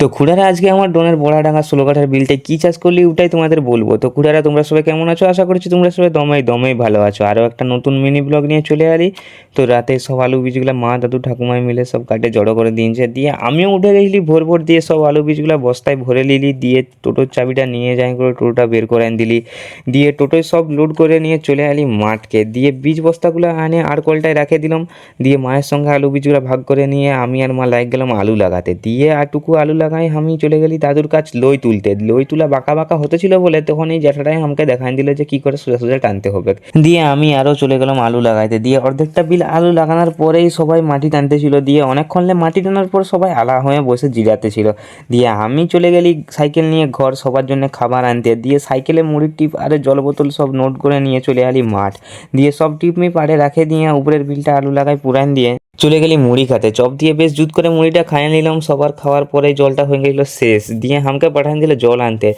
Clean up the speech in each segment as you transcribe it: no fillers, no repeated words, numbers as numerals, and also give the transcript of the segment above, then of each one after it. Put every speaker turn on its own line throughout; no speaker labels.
তো খুড়ারা আজকে আমার ডোনের বড়াডাঙ্গা 16 কাঠার বিলটায় কী চাষ করলি ওটাই তোমাদের বলবো। তো খুড়ারা তোমরা সবাই কেমন আছো? আশা করছি তোমরা সবাই দমেই ভালো আছো। আরও একটা নতুন মিনি ব্লগ নিয়ে চলে এলি। তো রাতে সব আলু বীজগুলো মা দাদু ঠাকুমাই মিলে সব কাটে জড়ো করে দিয়েছে, দিয়ে আমিও উঠে গেছিলি ভোর দিয়ে সব আলু বীজগুলো বস্তায় ভরে নিলি, দিয়ে টোটোর চাবিটা নিয়ে যাই করে টোটোটা বের করে আন দিলি, দিয়ে টোটোয় সব লোড করে নিয়ে চলে এলি মাঠকে, দিয়ে বীজ বস্তাগুলো আনে আর কলটায় রেখে দিলাম। দিয়ে মায়ের সঙ্গে আলু বীজগুলো ভাগ করে নিয়ে আমি আর মা লাগ গেলাম আলু লাগাতে, দিয়ে আটুকু আলু লাগাই আমি চলে গেলি দাদুর কাছ লই তুলতে। লই তুলা বাঁকা বাঁকা হতেছিল বলে তখন এই জ্যাঠাটাই আমাকে দেখাই দিল যে কী করে সোজা সোজা টানতে হবে। দিয়ে আমি আরও চলে গেলাম আলু লাগাইতে, দিয়ে অর্ধেকটা বিল আলু লাগানোর পরেই সবাই মাটি টানতেছিল, দিয়ে অনেকক্ষণে মাটি টানার পর সবাই আলা হয়ে বসে জিরাতে ছিল। দিয়ে আমি চলে গেলি সাইকেল নিয়ে ঘর সবার জন্য খাবার আনতে, দিয়ে সাইকেলে মুড়ির টিপ আর জল বোতল সব নোট করে নিয়ে চলে আলি মাঠ, দিয়ে সব টিপ মি পাড়ে রাখে দিয়ে উপরের বিলটা আলু লাগাই পুরান দিয়ে চলে গেলি মুড়ি খাতে। চপ দিয়ে বেশ জুত করে মুড়িটা খাইয়ে নিলাম, সবার খাওয়ার পরে জলটা হয়ে গেল শেষ। দিয়ে আমাকে পাঠান দিল জল আনতে,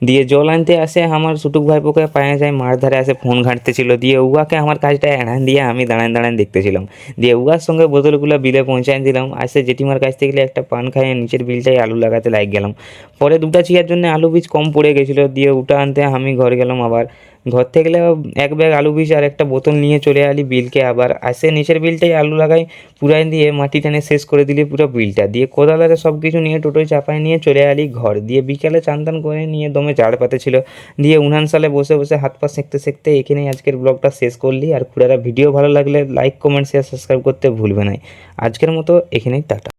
দিয়ে জল আনতে আসে আমার ছোটুক ভাইপোকে পায়ে যায় মার ধারে আসে ফোন ঘাঁটতেছিল, দিয়ে উহাকে আমার কাজটা এড়ান দিয়ে আমি দাঁড়ান দেখতেছিলাম। দিয়ে উহার সঙ্গে বোতলগুলো বিলে পৌঁছায় দিলাম, আসে জেঠিমার কাছ থেকে একটা পান খাইয়ে নিচের বিলটাই আলু লাগাতে লাগ গেলাম। পরে দুটা চিয়ার জন্য আলু বীজ কম পড়ে গেছিলো, দিয়ে উঠা আনতে আমি ঘর গেলাম। আবার ঘর থেকে এক ব্যাগ আলু বীজ আর একটা বোতল নিয়ে চলে আলি বিলকে, আবার আসে নিচের বিলটাই আলু লাগাই পুরাই দিয়ে মাটি টেনে শেষ করে দিলি পুরো বিলটা, দিয়ে কোদালারে সব কিছু নিয়ে টোটোয় চাপায় নিয়ে চলে আলি ঘর। দিয়ে বিকালে চান টান করে নিয়ে দমে ঝাড় পাতে ছিল, দিয়ে উনান সালে বসে বসে হাত পা সেঁকতে এখানেই আজকের ব্লগটা শেষ করলি। আর খুড়ারা ভিডিও ভালো লাগলে লাইক কমেন্ট শেয়ার সাবস্ক্রাইব করতে ভুলবে না। আজকের মতো এখানেই টাটা।